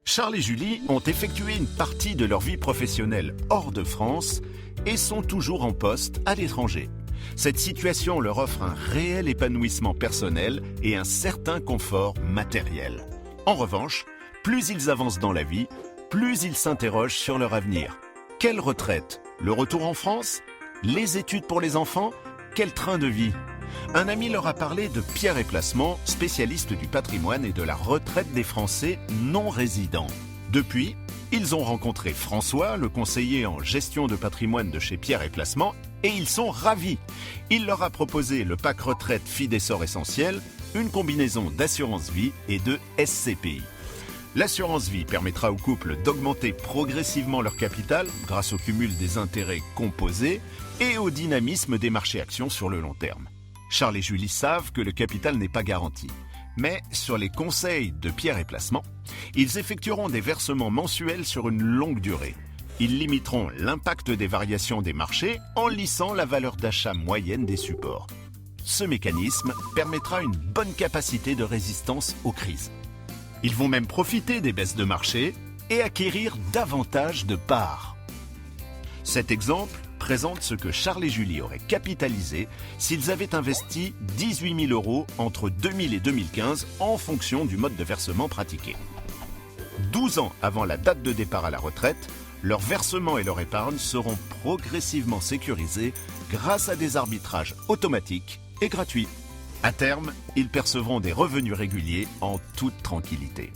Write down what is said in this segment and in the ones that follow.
Charles et Julie ont effectué une partie de leur vie professionnelle hors de France et sont toujours en poste à l'étranger. Cette situation leur offre un réel épanouissement personnel et un certain confort matériel. En revanche, plus ils avancent dans la vie, plus ils s'interrogent sur leur avenir. Quelle retraite? Le retour en France? Les études pour les enfants? Quel train de vie? Un ami leur a parlé de Pierre et Placement, spécialiste du patrimoine et de la retraite des Français non résidents. Depuis, ils ont rencontré François, le conseiller en gestion de patrimoine de chez Pierre et Placement, et ils sont ravis. Il leur a proposé le pack retraite Fidessor Essentiel, une combinaison d'assurance vie et de SCPI. L'assurance vie permettra au couple d'augmenter progressivement leur capital grâce au cumul des intérêts composés et au dynamisme des marchés actions sur le long terme. Charles et Julie savent que le capital n'est pas garanti. Mais sur les conseils de Pierre et Placement, ils effectueront des versements mensuels sur une longue durée. Ils limiteront l'impact des variations des marchés en lissant la valeur d'achat moyenne des supports. Ce mécanisme permettra une bonne capacité de résistance aux crises. Ils vont même profiter des baisses de marché et acquérir davantage de parts. Cet exemple présente ce que Charles et Julie auraient capitalisé s'ils avaient investi 18 000 € entre 2000 et 2015 en fonction du mode de versement pratiqué. 12 ans avant la date de départ à la retraite, leurs versements et leur épargne seront progressivement sécurisés grâce à des arbitrages automatiques et gratuits. À terme, ils percevront des revenus réguliers en toute tranquillité.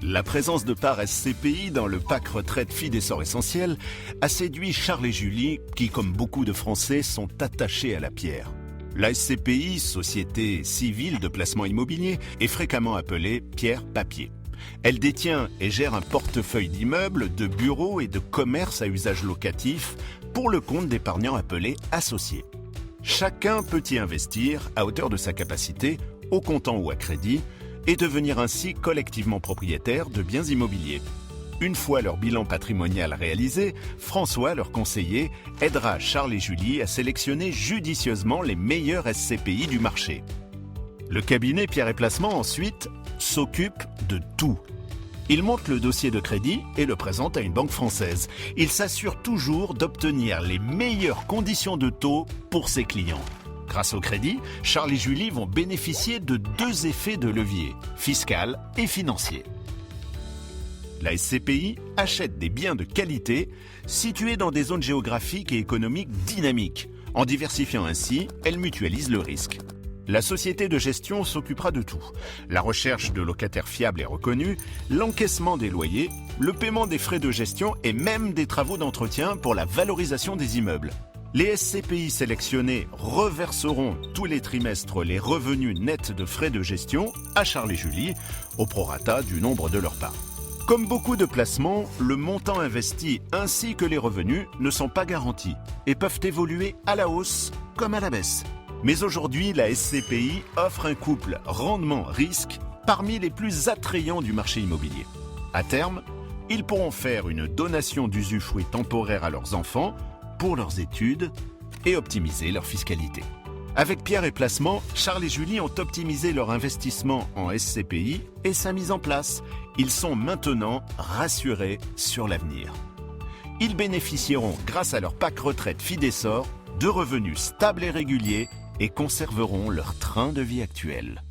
La présence de parts SCPI dans le pack retraite Fidessor Essentiel a séduit Charles et Julie qui, comme beaucoup de Français, sont attachés à la pierre. La SCPI, Société Civile de Placement Immobilier, est fréquemment appelée Pierre Papier. Elle détient et gère un portefeuille d'immeubles, de bureaux et de commerces à usage locatif pour le compte d'épargnants appelés associés. Chacun peut y investir à hauteur de sa capacité, au comptant ou à crédit, et devenir ainsi collectivement propriétaire de biens immobiliers. Une fois leur bilan patrimonial réalisé, François, leur conseiller, aidera Charles et Julie à sélectionner judicieusement les meilleurs SCPI du marché. Le cabinet Pierre et Placement, ensuite, s'occupe de tout. Il monte le dossier de crédit et le présente à une banque française. Il s'assure toujours d'obtenir les meilleures conditions de taux pour ses clients. Grâce au crédit, Charles et Julie vont bénéficier de deux effets de levier, fiscal et financier. La SCPI achète des biens de qualité situés dans des zones géographiques et économiques dynamiques. En diversifiant ainsi, elle mutualise le risque. La société de gestion s'occupera de tout. La recherche de locataires fiables et reconnus, l'encaissement des loyers, le paiement des frais de gestion et même des travaux d'entretien pour la valorisation des immeubles. Les SCPI sélectionnés reverseront tous les trimestres les revenus nets de frais de gestion à Charles et Julie, au prorata du nombre de leurs parts. Comme beaucoup de placements, le montant investi ainsi que les revenus ne sont pas garantis et peuvent évoluer à la hausse comme à la baisse. Mais aujourd'hui, la SCPI offre un couple rendement-risque parmi les plus attrayants du marché immobilier. À terme, ils pourront faire une donation d'usufruit temporaire à leurs enfants pour leurs études et optimiser leur fiscalité. Avec Pierre et Placement, Charles et Julie ont optimisé leur investissement en SCPI et sa mise en place. Ils sont maintenant rassurés sur l'avenir. Ils bénéficieront, grâce à leur pack retraite Fidessor, de revenus stables et réguliers et conserveront leur train de vie actuel.